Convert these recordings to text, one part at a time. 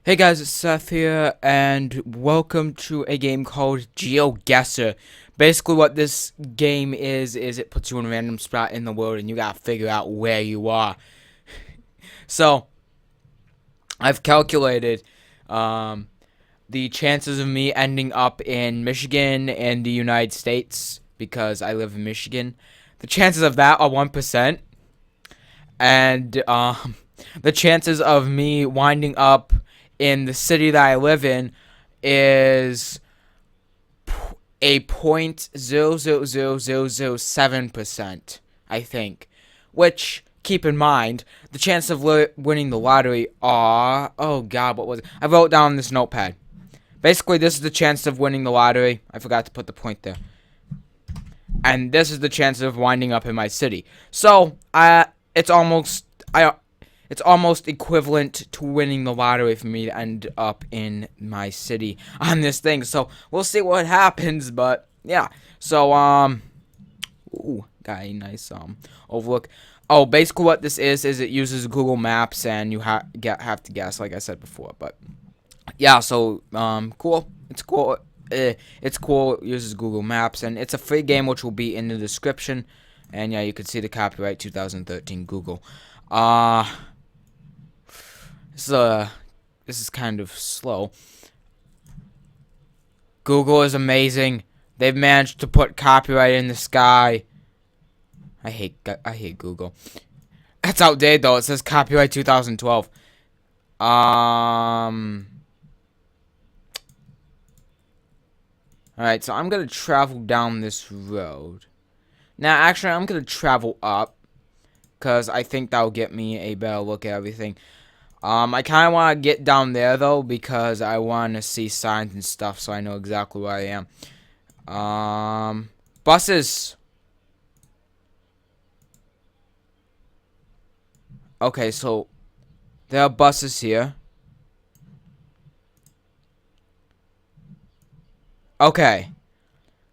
Hey guys, it's Seth here, and welcome to a game called Geoguessr. Basically, what this game is it puts you in a random spot in the world, and you gotta figure out where you are. So, I've calculated the chances of me ending up in Michigan and the United States, because I live in Michigan. The chances of that are 1%, and the chances of me winding up in the city that I live in is a 0.00007%, I think. Which, keep in mind, the chance of winning the lottery are... Oh god, what was it? I wrote down this notepad. Basically, this is the chance of winning the lottery. I forgot to put the point there. And this is the chance of winding up in my city. So, it's almost equivalent to winning the lottery for me to end up in my city on this thing. So we'll see what happens, but yeah. So ooh, got a nice overlook. Oh, basically what this is it uses Google Maps, and you have to guess, like I said before. But yeah, so cool. It's cool. It's cool. It uses Google Maps, and it's a free game, which will be in the description. And yeah, you can see the copyright 2013 Google. This is kind of slow. Google is amazing. They've managed to put copyright in the sky. I hate Google. That's outdated though. It says copyright 2012. Alright, so I'm gonna travel down this road. Now, actually, I'm gonna travel up, because I think that'll get me a better look at everything. I kind of want to get down there, though, because I want to see signs and stuff, so I know exactly where I am. Buses. Okay, so there are buses here. Okay.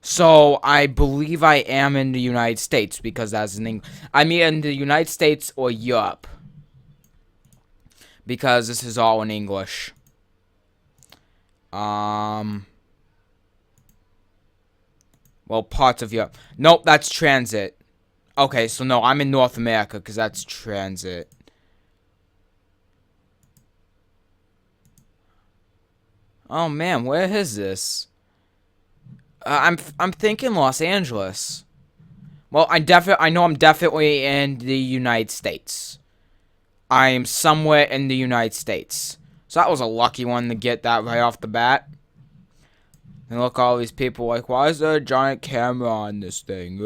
So, I believe I am in the United States, because that's an English. I mean, in the United States or Europe, because this is all in English. Well, parts of Europe. Nope, that's transit. Okay, so no, I'm in North America, because that's transit. Oh man, where is this? I'm thinking Los Angeles. Well, I know I'm definitely in the United States. I am somewhere in the United States. So that was a lucky one to get that right off the bat. And look, all these people like, why is there a giant camera on this thing?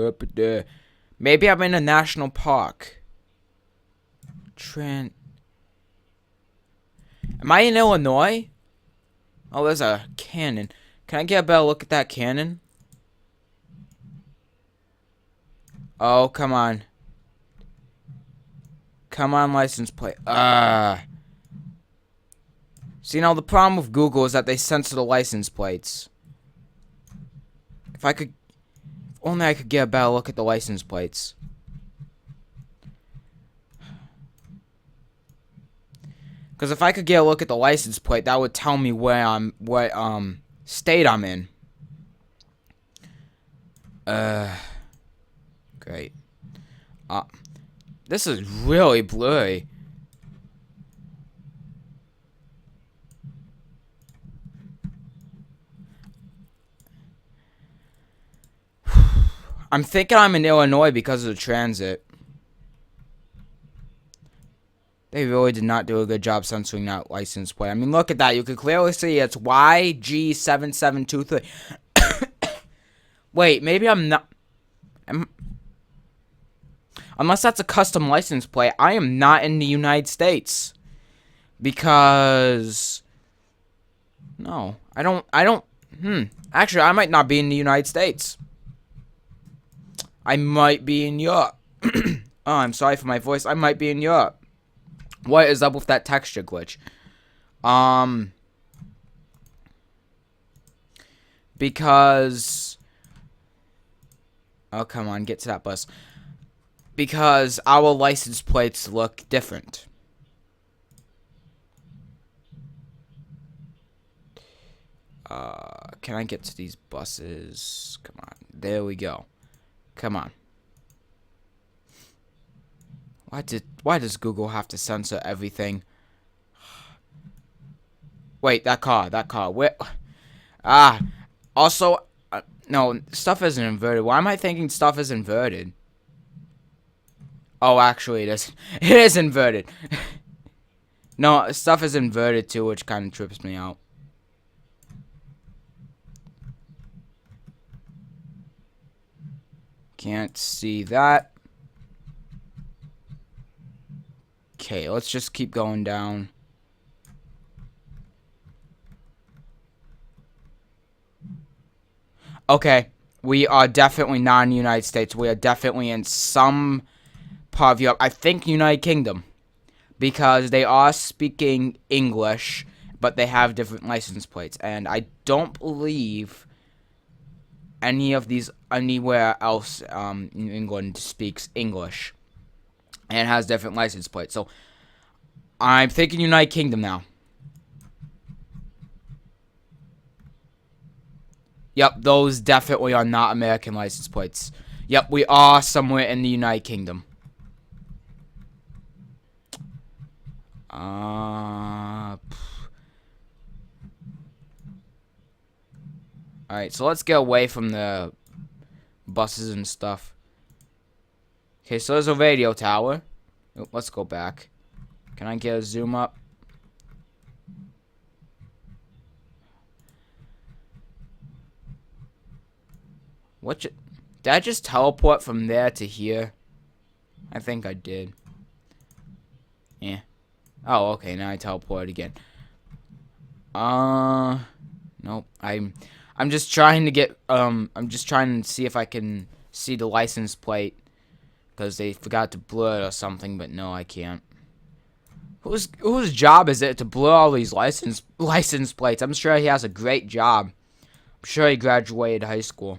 Maybe I'm in a national park. Am I in Illinois? Oh, there's a cannon. Can I get a better look at that cannon? Oh, come on. Come on, license plate. See, now the problem with Google is that they censor the license plates. If only I could get a better look at the license plates. Because if I could get a look at the license plate, that would tell me what state I'm in. Great. This is really blurry. I'm thinking I'm in Illinois because of the transit. They really did not do a good job censoring that license plate. I mean, look at that. You can clearly see it's YG7723. Wait, maybe I'm not... Unless that's a custom license plate, I am not in the United States. Because... No, I don't... Actually, I might not be in the United States. I might be in Europe. Oh, I'm sorry for my voice. I might be in Europe. What is up with that texture glitch? Because... Oh, come on, get to that bus. Because our license plates look different. Can I get to these buses? Come on. There we go. Come on. Why does Google have to censor everything? Wait, that car. Where? Ah. Also, no, stuff isn't inverted. Why am I thinking stuff is inverted? Oh, actually, it is. It is inverted. No, stuff is inverted too, which kind of trips me out. Can't see that. Okay, let's just keep going down. Okay, we are definitely not in the United States. We are definitely in some part of Europe. I think United Kingdom. Because they are speaking English, but they have different license plates. And I don't believe any of these anywhere else in England speaks English. And has different license plates. So, I'm thinking United Kingdom now. Yep, those definitely are not American license plates. Yep, we are somewhere in the United Kingdom. Alright, so let's get away from the buses and stuff. Okay, so there's a radio tower. Let's go back. Can I get a zoom up? Did I just teleport from there to here? I think I did. Yeah. Oh, okay, now I teleport again. Nope. I'm just trying to get, I'm just trying to see if I can see the license plate. Because they forgot to blur it or something, but no, I can't. Whose job is it to blur all these license plates? I'm sure he has a great job. I'm sure he graduated high school.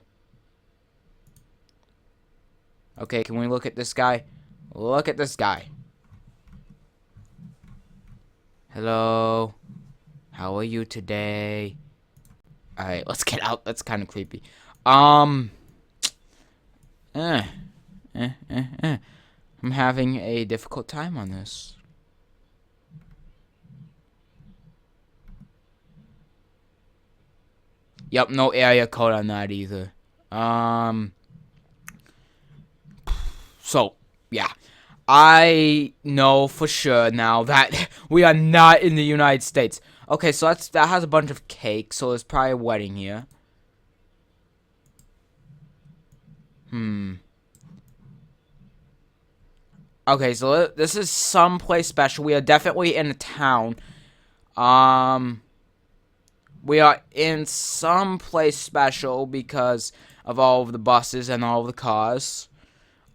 Okay, can we look at this guy? Look at this guy. Hello. How are you today? Alright, let's get out. That's kind of creepy. I'm having a difficult time on this. Yep, no area code on that either. So, yeah. I know for sure now that we are not in the United States. Okay, so that has a bunch of cake, so there's probably a wedding here. Okay, so this is someplace special. We are definitely in a town. We are in some place special because of all of the buses and all of the cars.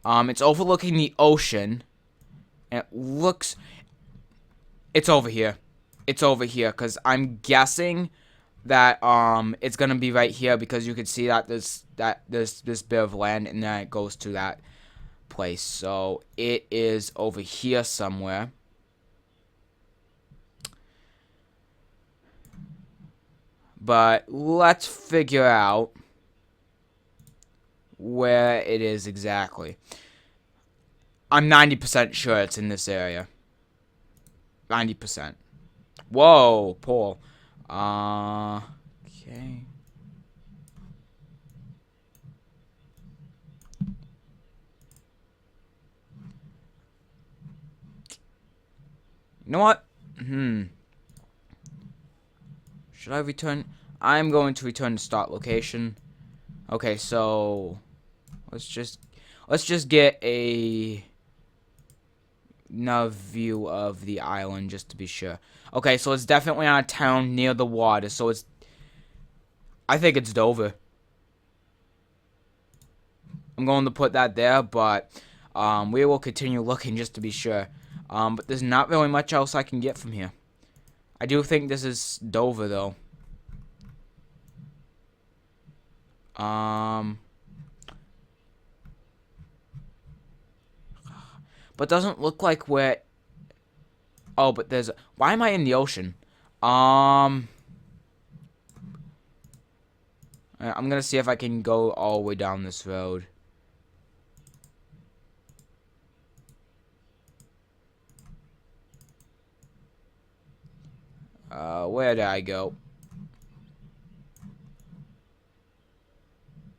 It's overlooking the ocean. And it's over here. It's over here, because I'm guessing that, it's gonna be right here, because you can see that there's this bit of land, and then it goes to that place. So, it is over here somewhere. But let's figure out where it is exactly. I'm 90% sure it's in this area. 90%. Whoa, Paul. Okay. You know what? Should I return? I'm going to return to start location. Okay, so let's just get another view of the island just to be sure. Okay, so it's definitely on a town near the water. So I think it's Dover. I'm going to put that there, but we will continue looking just to be sure. But there's not really much else I can get from here. I do think this is Dover, though. But doesn't look like we're... Oh, but there's... Why am I in the ocean? I'm gonna see if I can go all the way down this road. Where did I go?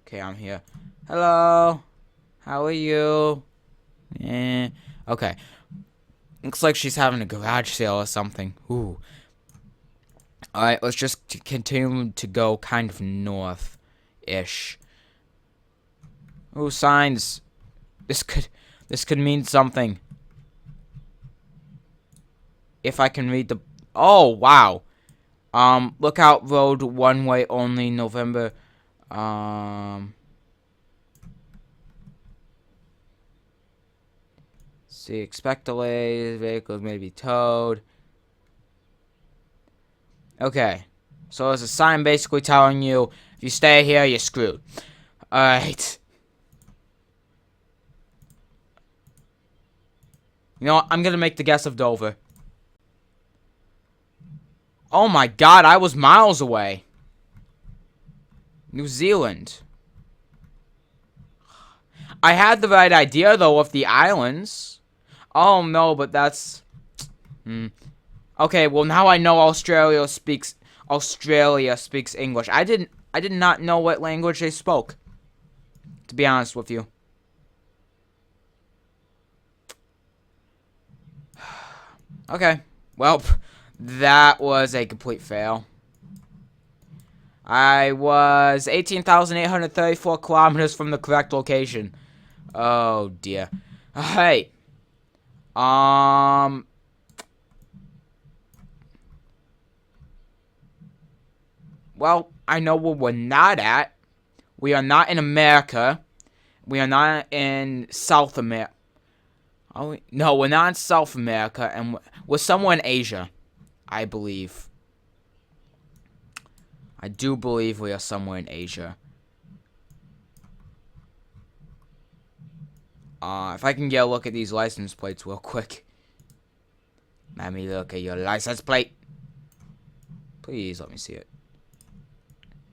Okay, I'm here. Hello. How are you? Eh. Okay. Looks like she's having a garage sale or something. Ooh. Alright, let's just continue to go kind of north-ish. Ooh, signs. This could mean something. If I can read the... Oh, wow. Lookout road, one way only, November. See, expect delays, vehicles may be towed. Okay. So there's a sign basically telling you, if you stay here, you're screwed. Alright. You know what? I'm gonna make the guess of Dover. Oh my god, I was miles away. New Zealand. I had the right idea, though, of the islands. Oh, no, but that's... Okay, well, now I know Australia speaks English. I did not know what language they spoke, to be honest with you. Okay, well, that was a complete fail. I was 18,834 kilometers from the correct location. Oh, dear. Hey. Well, I know where we're not at. We are not in America. We are not in South America. Oh, no, we're not in South America, and we're somewhere in Asia, I believe. I do believe we are somewhere in Asia. If I can get a look at these license plates real quick. Let me look at your license plate. Please let me see it.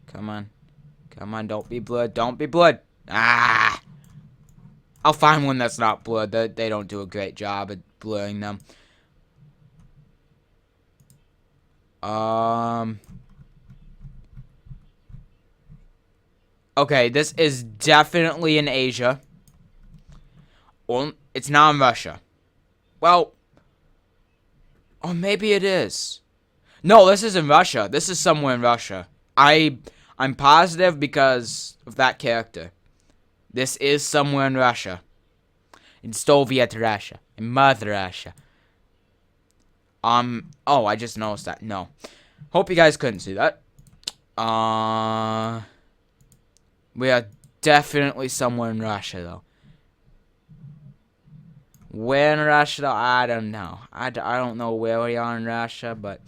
Come on. Come on, don't be blurred. Don't be blurred. Ah! I'll find one that's not blurred. They don't do a great job at blurring them. Okay, this is definitely in Asia. Or it's not in Russia. Well, or maybe it is. No, this is in Russia. This is somewhere in Russia. I'm positive because of that character. This is somewhere in Russia. In Soviet Russia. In Mother Russia. Oh, I just noticed that. No. Hope you guys couldn't see that. We are definitely somewhere in Russia, though. Where in Russia, though? I don't know. I don't know where we are in Russia, but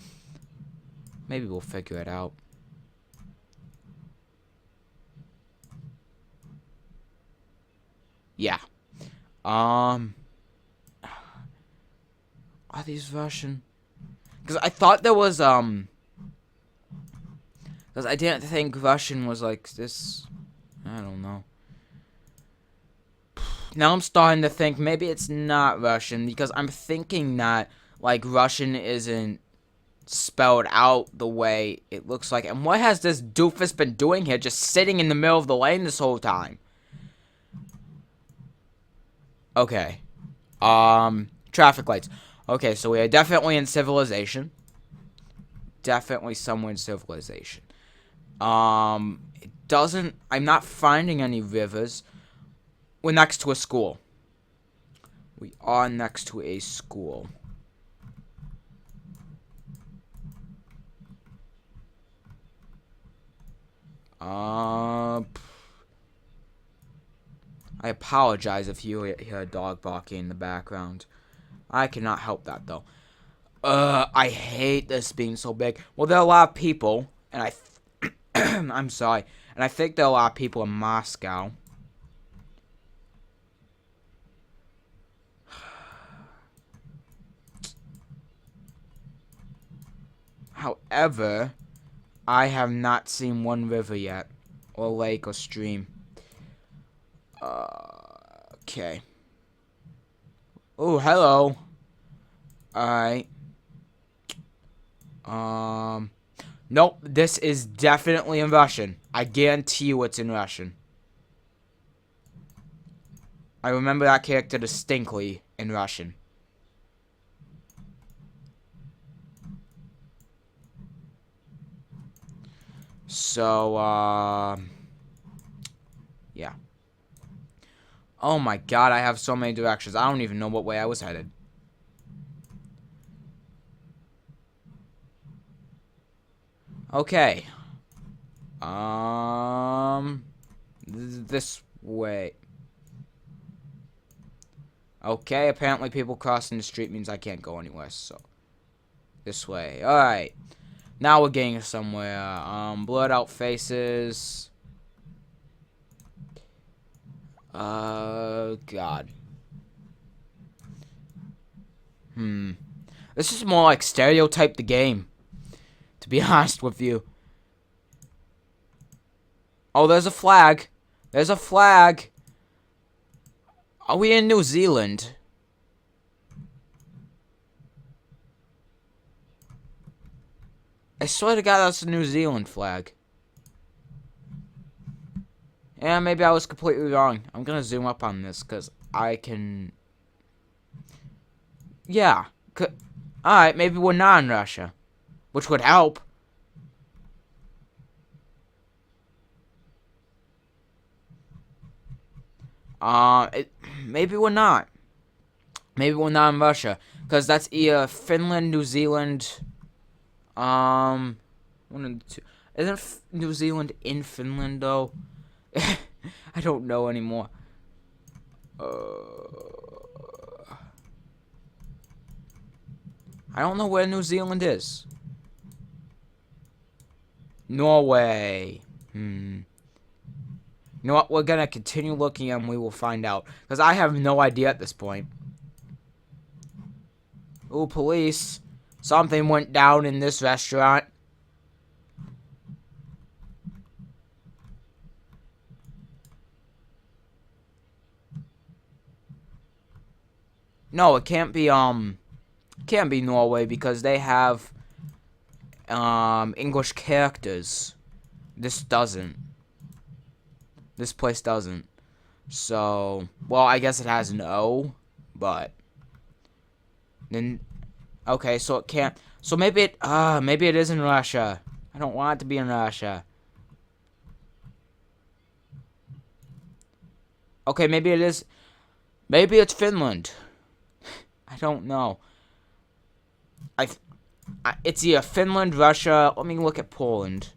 maybe we'll figure it out. Yeah. Are these Russian? Because I thought there was, because I didn't think Russian was like this. I don't know. Now I'm starting to think maybe it's not Russian, because I'm thinking that, like, Russian isn't spelled out the way it looks like. And what has this doofus been doing here, just sitting in the middle of the lane this whole time? Okay. Traffic lights. Okay, so we are definitely in civilization. Definitely somewhere in civilization. It doesn't... I'm not finding any rivers. We're next to a school. We are next to a school. I apologize if you hear a dog barking in the background. I cannot help that, though. I hate this being so big. Well, there are a lot of people, and I'm sorry. And I think there are a lot of people in Moscow. However, I have not seen one river yet. or lake or stream. Okay. Oh, hello. Alright. Nope, this is definitely in Russian. I guarantee you it's in Russian. I remember that character distinctly in Russian. So, yeah. Oh my god, I have so many directions. I don't even know what way I was headed. Okay. This way. Okay, apparently people crossing the street means I can't go anywhere, so. This way. Alright. Now we're getting somewhere. Blurred out faces. God. This is more like stereotype the game, to be honest with you. Oh, there's a flag. There's a flag. Are we in New Zealand? I swear to God, that's a New Zealand flag. Yeah, maybe I was completely wrong. I'm gonna zoom up on this, because I can... Yeah. Alright, maybe we're not in Russia. Which would help. Maybe we're not. Maybe we're not in Russia. Because that's either Finland, New Zealand... one of the two. Isn't New Zealand in Finland, though? I don't know anymore. I don't know where New Zealand is. Norway. You know what? We're gonna continue looking and we will find out. Because I have no idea at this point. Ooh, police. Something went down in this restaurant. No, it can't be Norway because they have English characters. This doesn't. This place doesn't. So, well, I guess it has an O, but then okay, so it can't. So maybe it is in Russia. I don't want it to be in Russia. Okay, maybe it is. Maybe it's Finland. I don't know. It's either Finland, Russia. Let me look at Poland.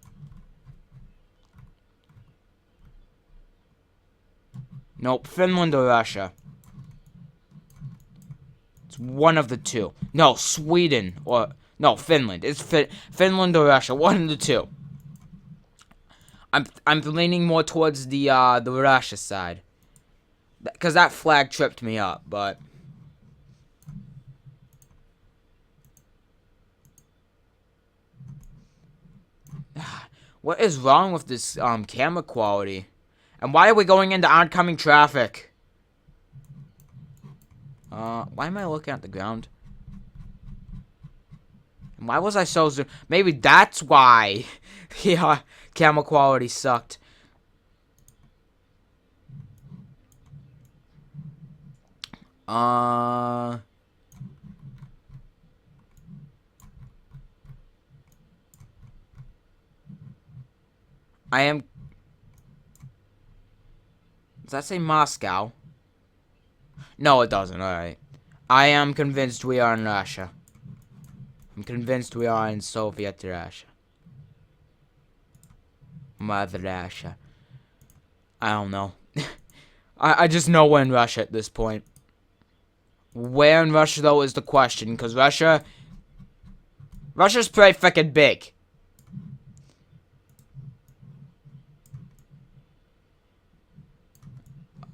Nope, Finland or Russia. It's one of the two. No, Sweden or no, Finland. It's Finland or Russia. One of the two. I'm leaning more towards the Russia side. Because that flag tripped me up, but... What is wrong with this camera quality? And why are we going into oncoming traffic? Why am I looking at the ground? And why was I so zoom? Maybe that's why the camera quality sucked. I am... Does that say Moscow? No, it doesn't. Alright. I am convinced we are in Russia. I'm convinced we are in Soviet Russia. Mother Russia. I don't know. I just know we're in Russia at this point. Where in Russia, though, is the question. Because Russia's pretty freaking big.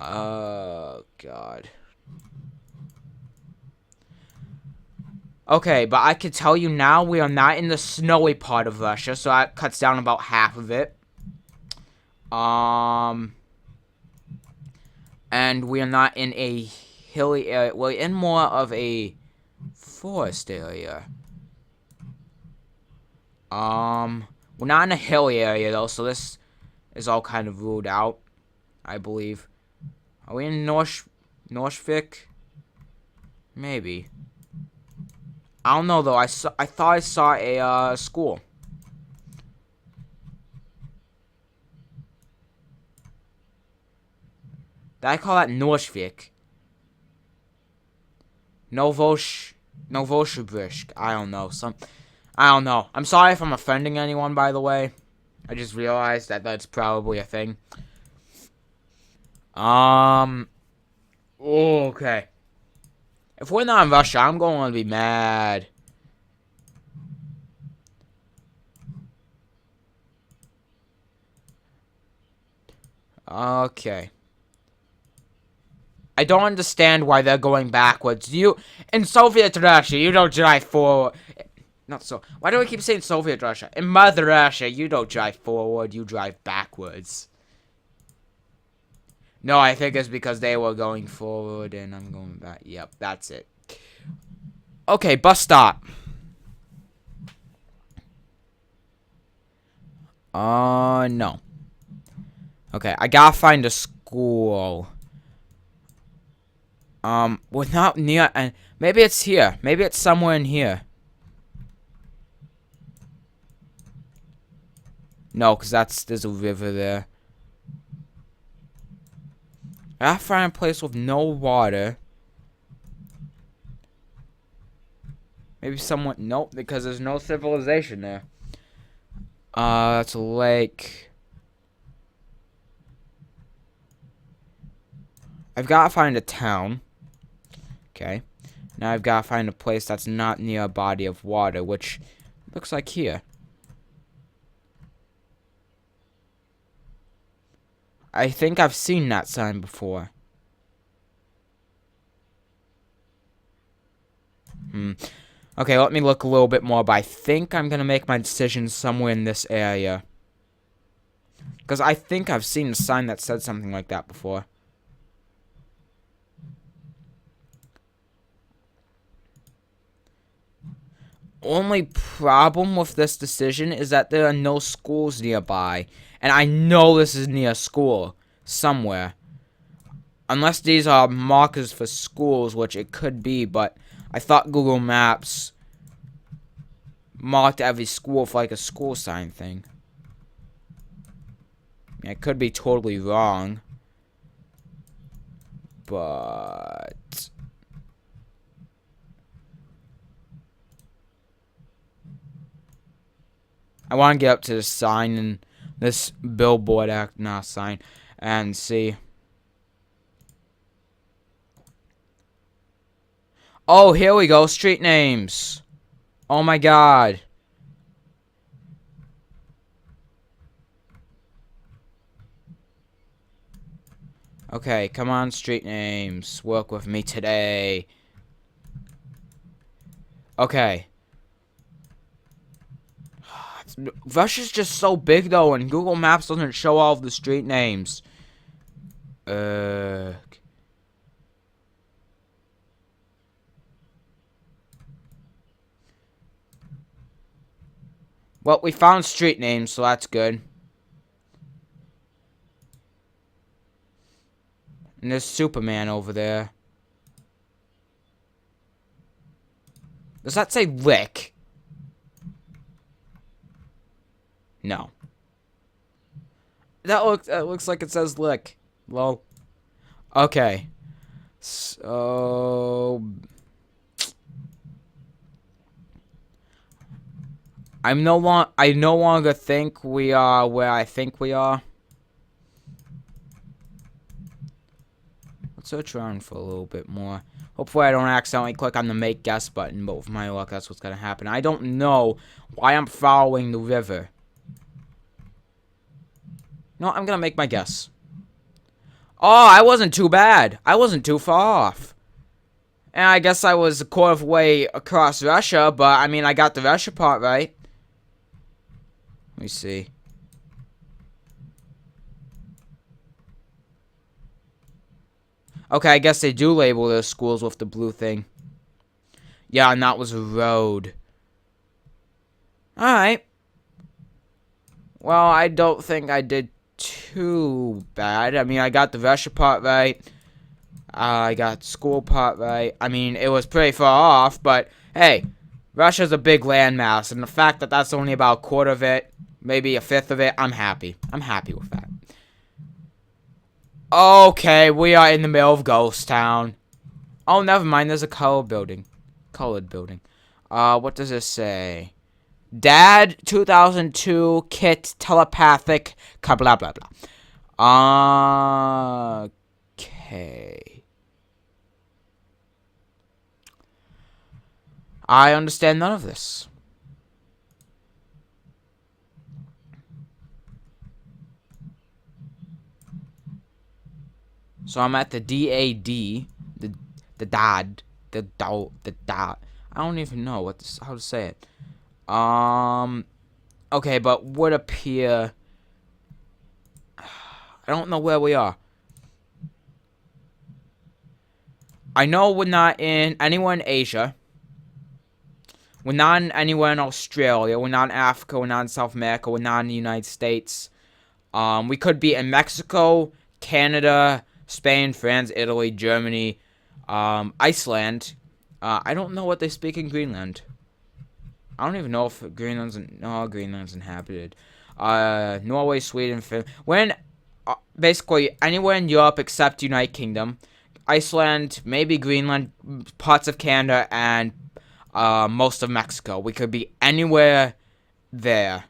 Oh, God. Okay, but I can tell you now we are not in the snowy part of Russia, so that cuts down about half of it. And we are not in a hilly area. We're in more of a forest area. We're not in a hilly area though, so this is all kind of ruled out, I believe. Are we in Northvik? Maybe. I don't know though. I thought I saw a school. Did I call that Northvik? Novosibirsk. I don't know. I don't know. I'm sorry if I'm offending anyone, by the way. I just realized that that's probably a thing. Okay. If we're not in Russia, I'm going to be mad. Okay. I don't understand why they're going backwards. In Soviet Russia, you don't drive forward. Not so. Why do I keep saying Soviet Russia? In Mother Russia, you don't drive forward, you drive backwards. No, I think it's because they were going forward and I'm going back. Yep, that's it. Okay, bus stop. No. Okay, I gotta find a school. We're not near, and maybe it's here. Maybe it's somewhere in here. No, because there's a river there. I gotta find a place with no water. Maybe someone, nope, because there's no civilization there. That's a lake. I've gotta find a town. Okay. Now I've gotta find a place that's not near a body of water, which looks like here. I think I've seen that sign before. Okay, let me look a little bit more, but I think I'm gonna make my decision somewhere in this area. Because I think I've seen a sign that said something like that before. Only problem with this decision is that there are no schools nearby. And I know this is near a school somewhere. Unless these are markers for schools, which it could be, but I thought Google Maps marked every school for like a school sign thing. I mean, I could be totally wrong. But I want to get up to the sign and this billboard sign and see. Oh, here we go. Street names. Oh my god. Okay, come on, street names. Work with me today. Okay. Russia's just so big though, and Google Maps doesn't show all of the street names. Well, we found street names, so that's good. And there's Superman over there. Does that say lick? No. That looks like it says lick. Well, okay. So I no longer think we are where I think we are. Let's search around for a little bit more. Hopefully I don't accidentally click on the make guess button, but with my luck that's what's gonna happen. I don't know why I'm following the river. No, I'm gonna make my guess. Oh, I wasn't too bad. I wasn't too far off. And I guess I was a quarter of the way across Russia, but I mean, I got the Russia part right. Let me see. Okay, I guess they do label their schools with the blue thing. Yeah, and that was a road. Alright. Well, I don't think I did too bad. I mean, I got the Russia part right. I got school part right. I mean, it was pretty far off, but hey, Russia's a big landmass, and the fact that that's only about a quarter of it, maybe a fifth of it, I'm happy. I'm happy with that. Okay, we are in the middle of Ghost Town. Oh, never mind. There's a colored building. What does this say? Dad, 2002, kit, telepathic, blah, blah, blah. Okay. I understand none of this. So I'm at the DAD, the dad, the dad. I don't even know how to say it. Okay, but would appear. I don't know where we are. I know we're not in anywhere in Asia. We're not in anywhere in Australia. We're not in Africa. We're not in South America. We're not in the United States. We could be in Mexico, Canada, Spain, France, Italy, Germany, Iceland. I don't know what they speak in Greenland. I don't even know if Greenland's inhabited. Norway, Sweden, Finland. When basically anywhere in Europe except United Kingdom, Iceland, maybe Greenland, parts of Canada, and most of Mexico. We could be anywhere there.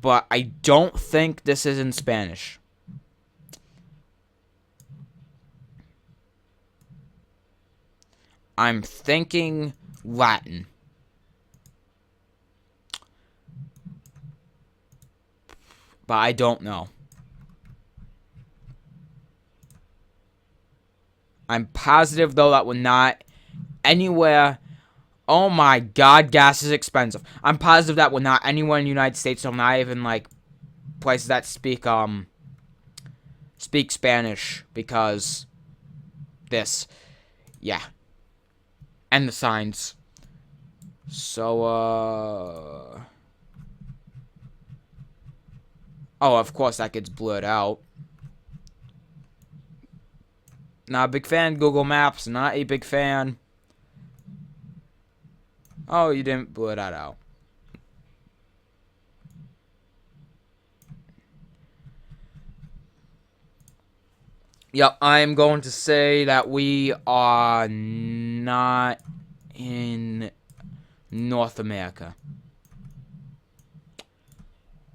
But I don't think this is in Spanish. I'm thinking Latin. But I don't know. I'm positive, though, that we're not anywhere. Oh my god, gas is expensive. I'm positive that we're not anywhere in the United States, so not even, like, places that speak Spanish, because this. Yeah. And the signs. So, oh, of course that gets blurred out. Not a big fan, Google Maps. Not a big fan. Oh, you didn't blur that out. Yep, I'm going to say that we are not in North America.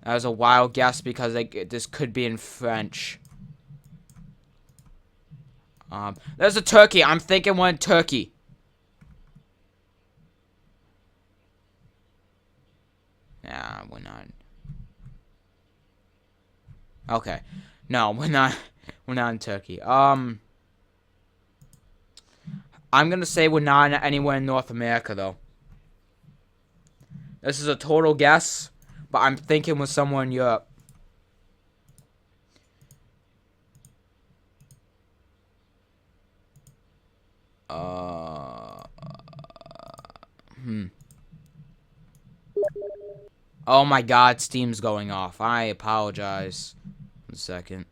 That was a wild guess because this could be in French. There's a turkey. I'm thinking one turkey. Nah, we're not. Okay. No, we're not. We're not in Turkey. I'm gonna say we're not anywhere in North America, though. This is a total guess, but I'm thinking we're somewhere in Europe. Oh my god, Steam's going off. I apologize. 1 second.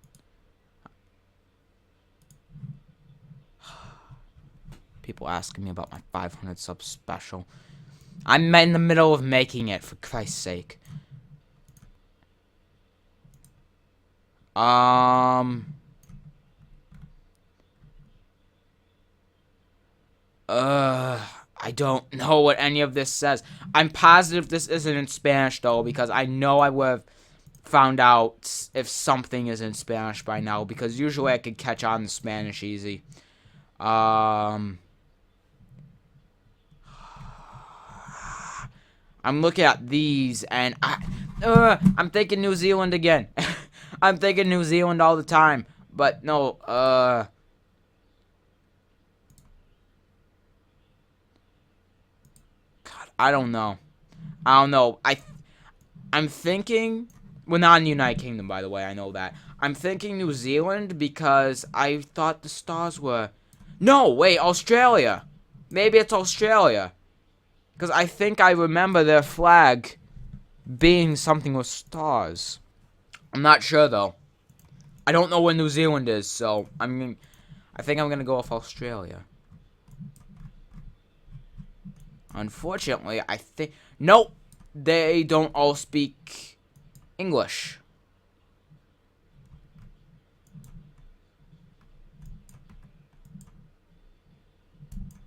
People asking me about my 500 sub special. I'm in the middle of making it, for Christ's sake. I don't know what any of this says. I'm positive this isn't in Spanish, though, because I know I would have found out if something is in Spanish by now, because usually I could catch on in Spanish easy. I'm looking at these, and I'm thinking New Zealand again. I'm thinking New Zealand all the time, but no, God, I don't know. I'm thinking Well, not in the United Kingdom, by the way. I know that. I'm thinking New Zealand because I thought the stars were... No, wait, Australia. Maybe it's Australia. Because I think I remember their flag being something with stars. I'm not sure, though. I don't know where New Zealand is, so I think I'm going to go with Australia. Unfortunately, I think... Nope. They don't all speak English.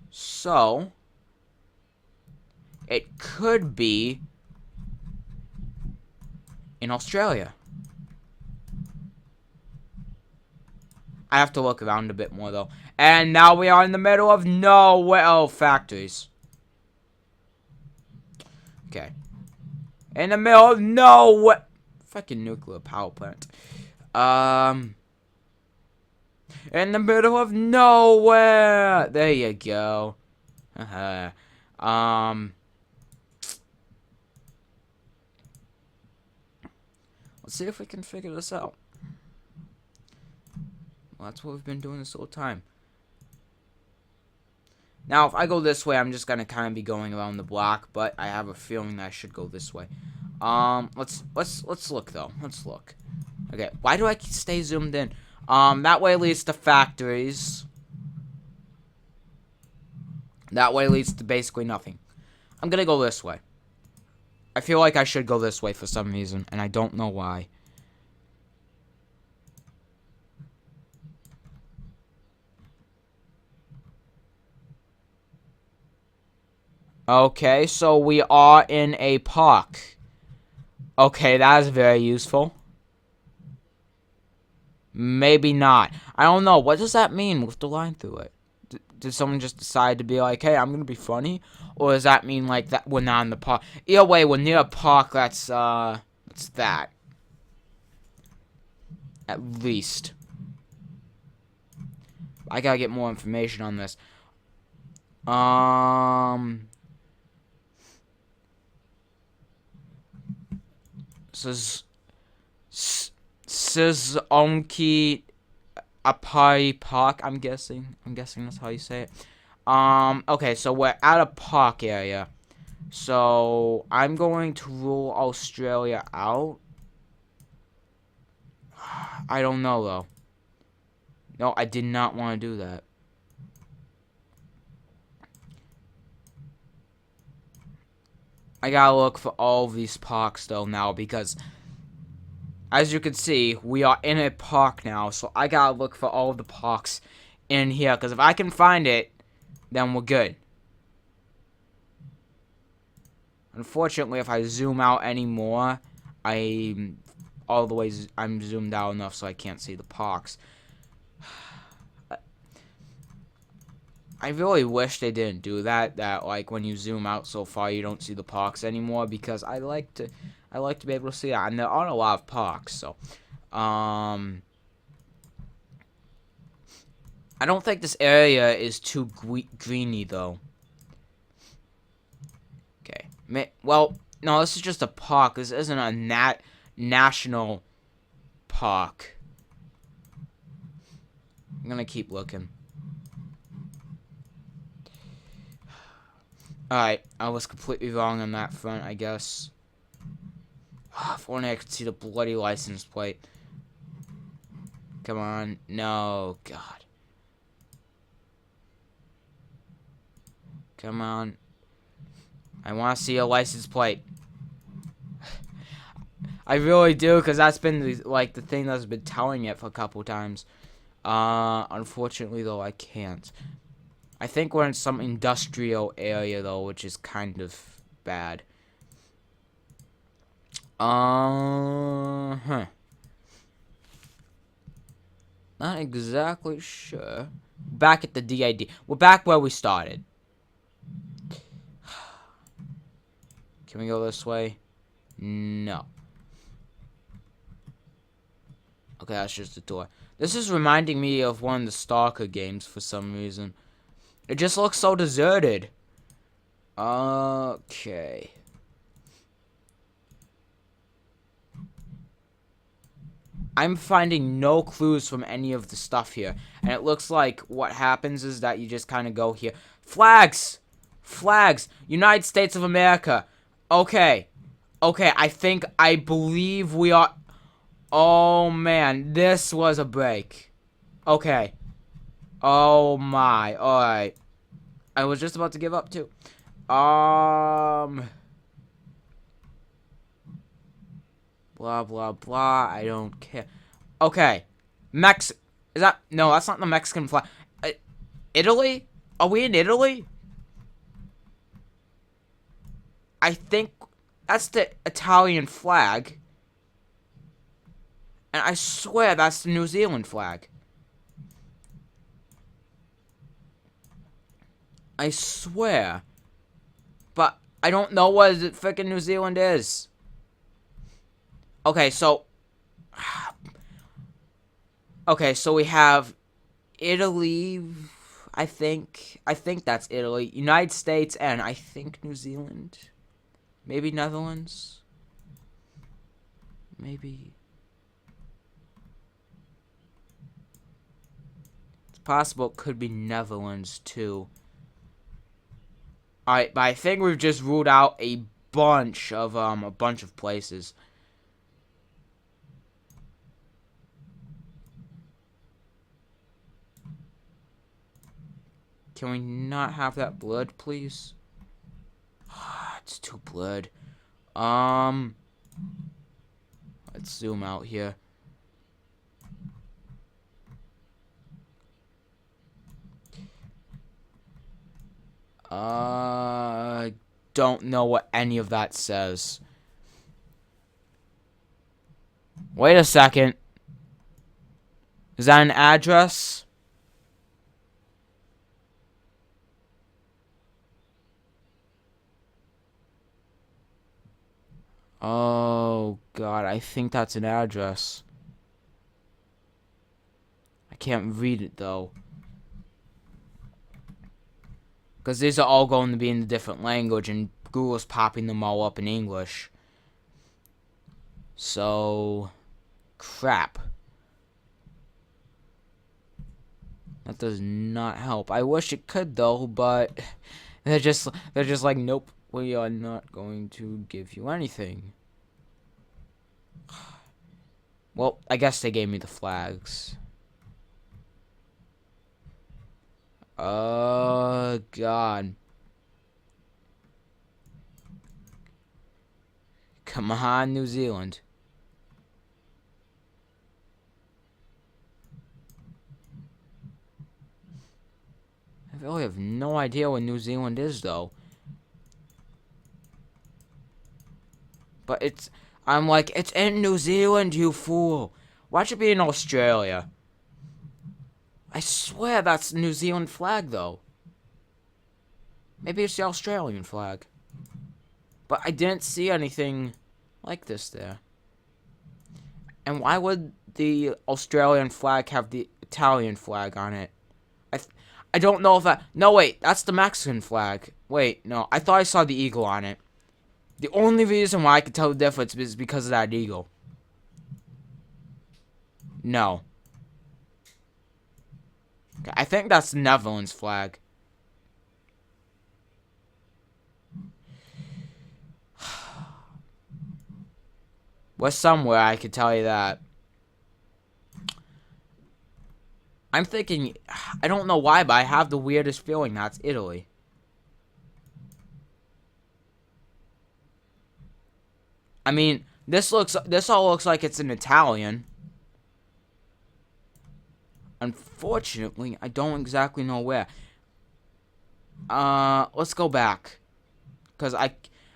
So, it could be in Australia. I have to look around a bit more, though. And now we are in the middle of nowhere. Oh, factories. Okay. In the middle of nowhere. Fucking nuclear power plant. In the middle of nowhere. There you go. Let's see if we can figure this out. Well, that's what we've been doing this whole time. Now, if I go this way, I'm just gonna kind of be going around the block, but I have a feeling that I should go this way. Let's look though. Let's look. Okay, why do I stay zoomed in? That way leads to factories. That way leads to basically nothing. I'm gonna go this way. I feel like I should go this way for some reason, and I don't know why. Okay, so we are in a park. Okay, that is very useful. Maybe not. I don't know. What does that mean with the line through it? Did someone just decide to be like, hey, I'm going to be funny? Or does that mean, like, that we're not in the park? Either way, we're near a park. That's that. At least. I gotta get more information on this. Sizonki Apai Park, I'm guessing. I'm guessing that's how you say it. Okay, so we're at a park area. So, I'm going to rule Australia out. I don't know, though. No, I did not want to do that. I gotta look for all of these parks, though, now, because... as you can see, we are in a park now, so I gotta look for all of the parks in here, because if I can find it, then we're good. Unfortunately, if I zoom out anymore, I'm zoomed out enough so I can't see the parks. I really wish they didn't do that, like when you zoom out so far you don't see the parks anymore, because I like to be able to see that, and there aren't a lot of parks, so I don't think this area is too greeny though. Okay, well, no, this is just a park. This isn't a national park. I'm gonna keep looking. Alright, I was completely wrong on that front, I guess. If only I could see the bloody license plate. Come on. No, God. Come on. I want to see a license plate. I really do, because that's been, the thing that's been telling it for a couple times. Unfortunately, though, I can't. I think we're in some industrial area, though, which is kind of bad. Not exactly sure. Back at the DID. We're back where we started. Can we go this way? No. Okay, that's just the door. This is reminding me of one of the Stalker games for some reason. It just looks so deserted. Okay. I'm finding no clues from any of the stuff here. And it looks like what happens is that you just kind of go here. Flags! Flags! United States of America. Okay. Okay, I believe we are... Oh, man. This was a break. Okay. Oh, my. Alright. I was just about to give up, too. Blah, blah, blah. I don't care. Okay. Is that... No, that's not the Mexican flag. Italy? Are we in Italy? I think that's the Italian flag. And I swear that's the New Zealand flag. I swear. But I don't know what frickin' New Zealand is. Okay, so... Okay, so we have Italy, I think that's Italy. United States and I think New Zealand. Maybe Netherlands. Maybe. It's possible it could be Netherlands too. Alright, but I think we've just ruled out a bunch of places. Can we not have that blood, please? It's too blood. Let's zoom out here. Don't know what any of that says. Wait a second. Is that an address? Oh, God, I think that's an address. I can't read it, though. Because these are all going to be in a different language, and Google's popping them all up in English. So... crap. That does not help. I wish it could, though, but... They're just like, nope, we are not going to give you anything. Well, I guess they gave me the flags. Oh, God. Come on, New Zealand. I really have no idea what New Zealand is, though. But I'm like, it's in New Zealand, you fool. Why should it be in Australia? I swear that's the New Zealand flag, though. Maybe it's the Australian flag. But I didn't see anything like this there. And why would the Australian flag have the Italian flag on it? I don't know if that... No, wait, that's the Mexican flag. Wait, no, I thought I saw the eagle on it. The only reason why I could tell the difference is because of that eagle. No. Okay, I think that's the Netherlands flag. We're somewhere, I could tell you that. I'm thinking... I don't know why, but I have the weirdest feeling that's Italy. I mean, this all looks like it's in Italian. Unfortunately, I don't exactly know where. Let's go back. Because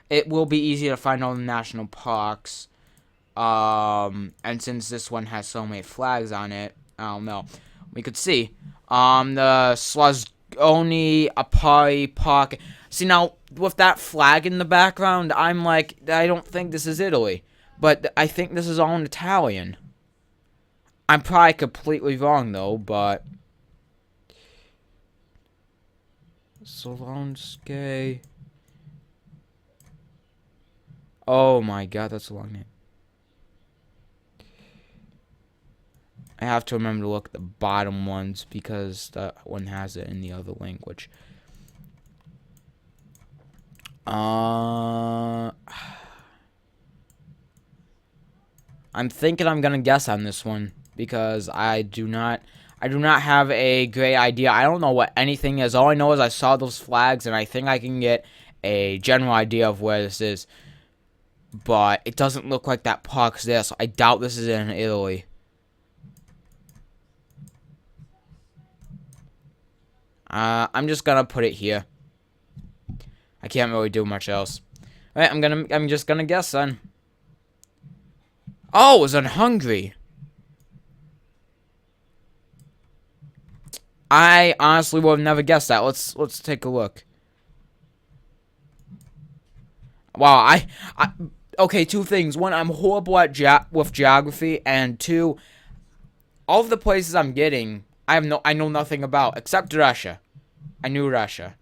it will be easier to find all the national parks. And since this one has so many flags on it, I don't know. We could see. The Slazoni Apari Park. See, now, with that flag in the background, I'm like, I don't think this is Italy. But I think this is all in Italian. I'm probably completely wrong, though, but... Solonske... Oh my god, that's a long name. I have to remember to look at the bottom ones because that one has it in the other language. I'm thinking I'm gonna guess on this one because I do not have a great idea. I don't know what anything is. All I know is I saw those flags and I think I can get a general idea of where this is. But it doesn't look like that park's there, so I doubt this is in Italy. I'm just gonna put it here. I can't really do much else. Alright, I'm just gonna guess then. Oh, it was in Hungary. I honestly would have never guessed that. Let's take a look. Wow, okay, two things. One, I'm horrible at with geography, and two, all of the places I'm getting, I know nothing about except Russia. I knew Russia,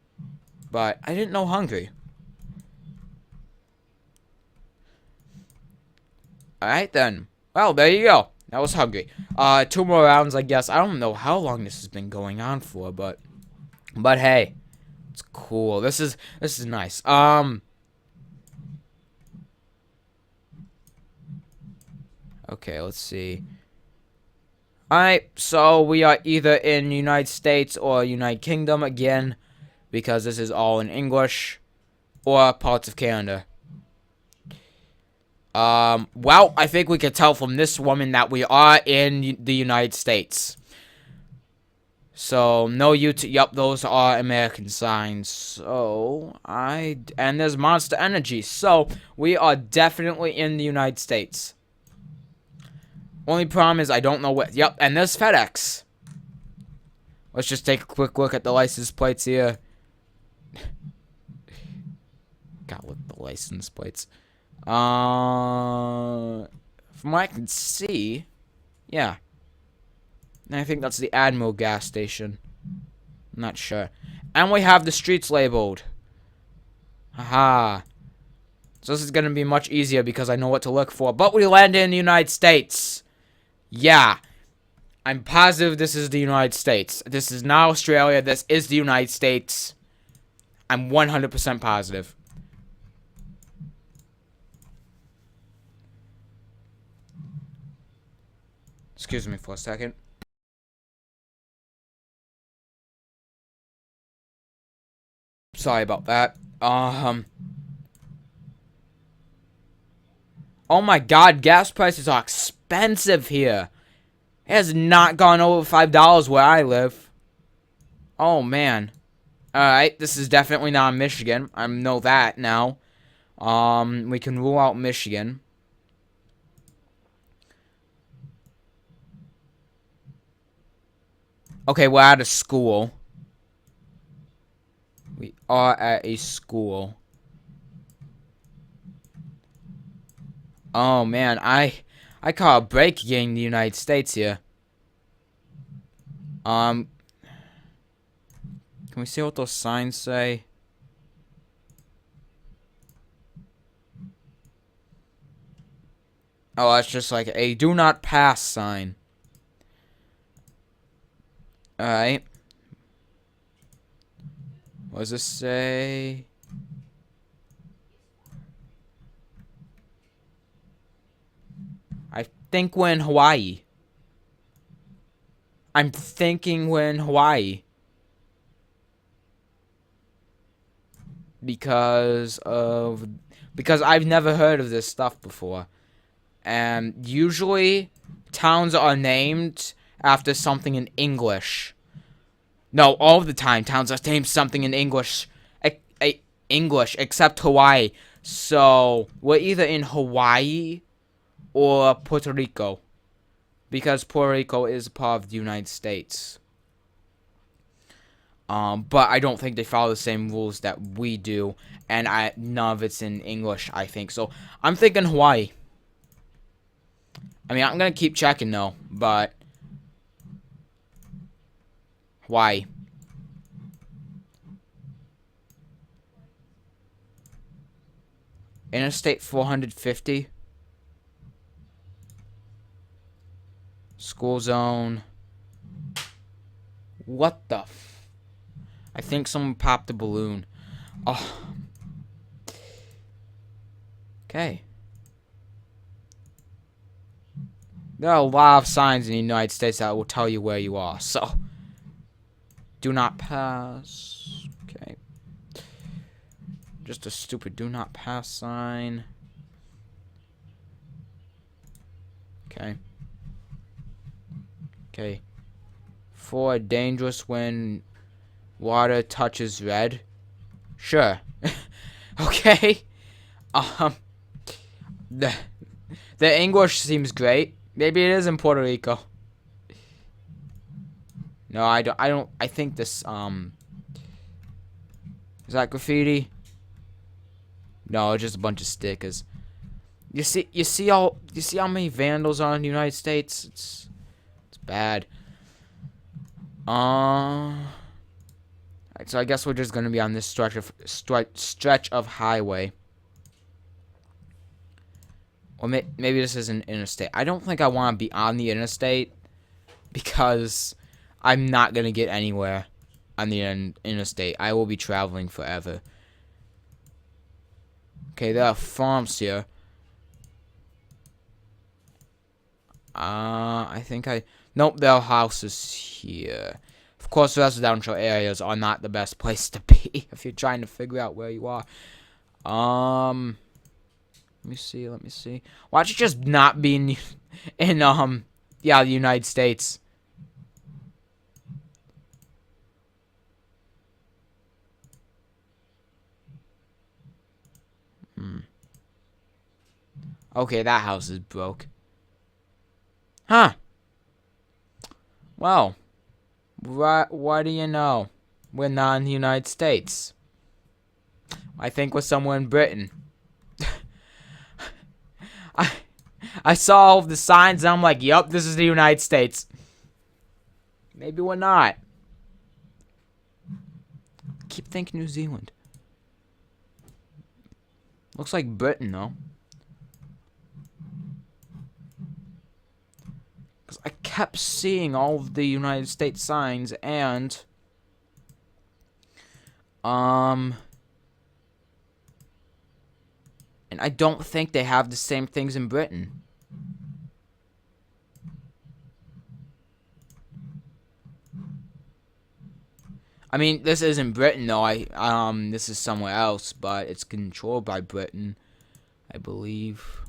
but I didn't know Hungary. Alright then. Well, there you go. That was Hungary. 2 more rounds, I guess. I don't know how long this has been going on for, but hey, it's cool. This is nice. Okay, let's see. Alright, so we are either in United States or United Kingdom again, because this is all in English, or parts of Canada. Well, I think we can tell from this woman that we are in the United States. So, no YouTube. Yup, those are American signs. So, and there's Monster Energy. So, we are definitely in the United States. Only problem is I don't know what. Yup, and there's FedEx. Let's just take a quick look at the license plates here. Gotta look at the license plates. From what I can see, yeah. And I think that's the Admiral gas station. I'm not sure. And we have the streets labeled. Haha. So this is gonna be much easier because I know what to look for. But we landed in the United States. Yeah. I'm positive this is the United States. This is not Australia. This is the United States. I'm 100% positive. Excuse me for a second. Sorry about that. Oh my god, gas prices are expensive here. It has not gone over $5 where I live. Oh man. Alright, this is definitely not Michigan. I know that now. We can rule out Michigan. Okay, we're at a school. We are at a school. Oh man, I caught a break getting the United States here. Can we see what those signs say? Oh, that's just like a do not pass sign. Alright. What does this say? I think we're in Hawaii. I'm thinking we're in Hawaii. Because I've never heard of this stuff before. And usually towns are named after something in English. No, all the time towns are named something in English. English, except Hawaii. So we're either in Hawaii or Puerto Rico, because Puerto Rico is a part of the United States. But I don't think they follow the same rules that we do, and none of it's in English, I think. So I'm thinking Hawaii. I mean, I'm gonna keep checking though, but Hawaii. Interstate 450. School zone. What the I think someone popped a balloon. Oh. Okay. There are a lot of signs in the United States that will tell you where you are, so do not pass. Okay. Just a stupid do not pass sign. Okay. Okay. 4, dangerous when water touches red. Sure. Okay. The English seems great. Maybe it is in Puerto Rico. No, I don't. I think this. Is that graffiti? No, it's just a bunch of stickers. You see how many vandals are in the United States? It's bad. Alright, so I guess we're just gonna be on this stretch of highway. Or maybe this is an interstate. I don't think I want to be on the interstate because I'm not gonna get anywhere on the interstate. I will be traveling forever. Okay, there are farms here. I think nope, there are houses here. Of course, residential areas are not the best place to be if you're trying to figure out where you are. Let me see. Why don't you just not be in the United States? Okay, that house is broke. Huh. Well, what do you know? We're not in the United States. I think we're somewhere in Britain. I saw all of the signs and I'm like, yup, this is the United States. Maybe we're not. Keep thinking New Zealand. Looks like Britain, though. Because I kept seeing all of the United States signs and I don't think they have the same things in Britain. I mean, this isn't Britain though. This is somewhere else, but it's controlled by Britain, I believe.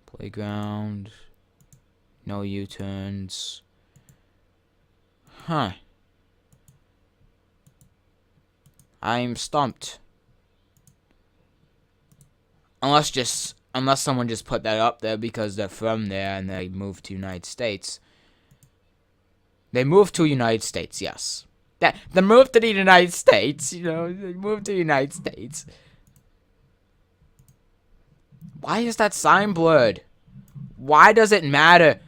Playground. No U-turns. Huh. I'm stumped. Unless someone just put that up there because they're from there and they moved to United States. They moved to United States, yes. They moved to the United States, you know, they moved to the United States. Why is that sign blurred? Why does it matter?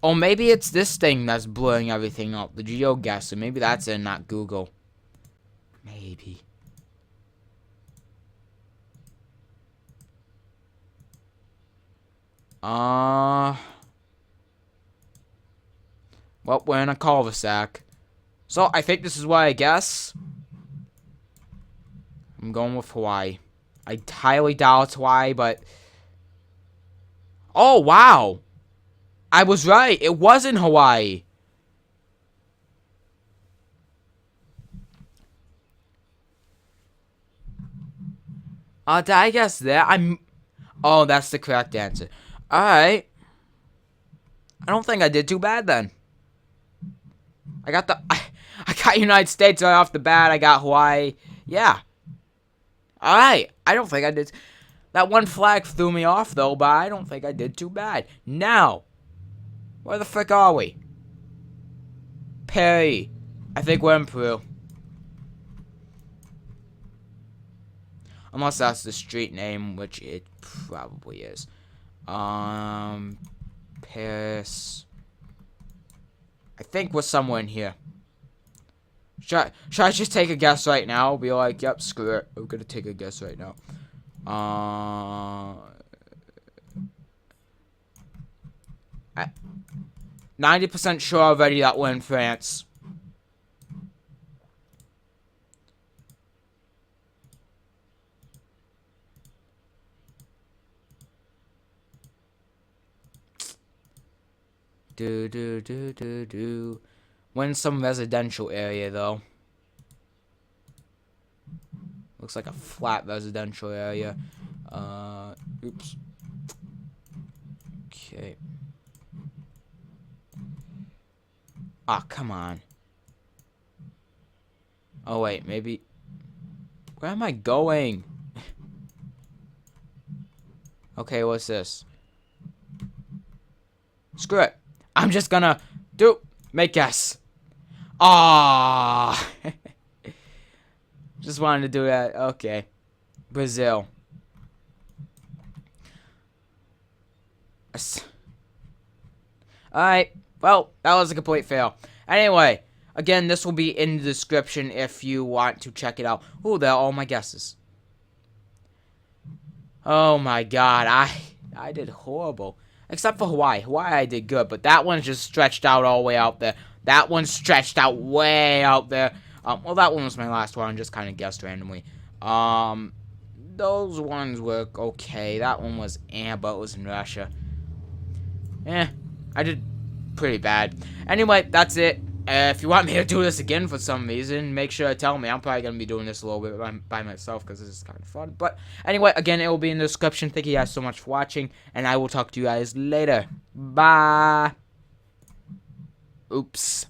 Oh, maybe it's this thing that's blurring everything up. The Geoguessr. Maybe that's it, not Google. Maybe. Well, we're in a cul-de-sac. So, I think this is what I guess. I'm going with Hawaii. I highly doubt it's Hawaii, but... Oh, wow! I was right. It was in Hawaii. Did I guess that? Oh, that's the correct answer. Alright. I don't think I did too bad then. I got United States right off the bat. I got Hawaii. Yeah. Alright. I don't think I did. That one flag threw me off, though, but I don't think I did too bad. Now, where the frick are we? Perry. I think we're in Peru. Unless that's the street name, which it probably is. Paris. I think we're somewhere in here. Should I just take a guess right now? Be like, yep, screw it. I'm gonna take a guess right now. I 90% sure already that we're in France. We're in some residential area, though. Looks like a flat residential area. Oops. Okay. Ah, come on. Oh, wait, maybe... Where am I going? Okay, what's this? Screw it. I'm just gonna make guess. Ah. Just wanted to do that. Okay. Brazil. Alright. Well, that was a complete fail. Anyway, again, this will be in the description if you want to check it out. Oh, there are all my guesses. Oh my god, I did horrible. Except for Hawaii. Hawaii I did good, but that one's just stretched out all the way out there. That one stretched out way out there. Well, that one was my last one. I just kind of guessed randomly. Those ones were okay. That one was but it was in Russia. I did pretty bad. Anyway, that's it. If you want me to do this again for some reason, make sure to tell me. I'm probably going to be doing this a little bit by myself because this is kind of fun. But anyway, again, it will be in the description. Thank you guys so much for watching, and I will talk to you guys later. Bye. Oops.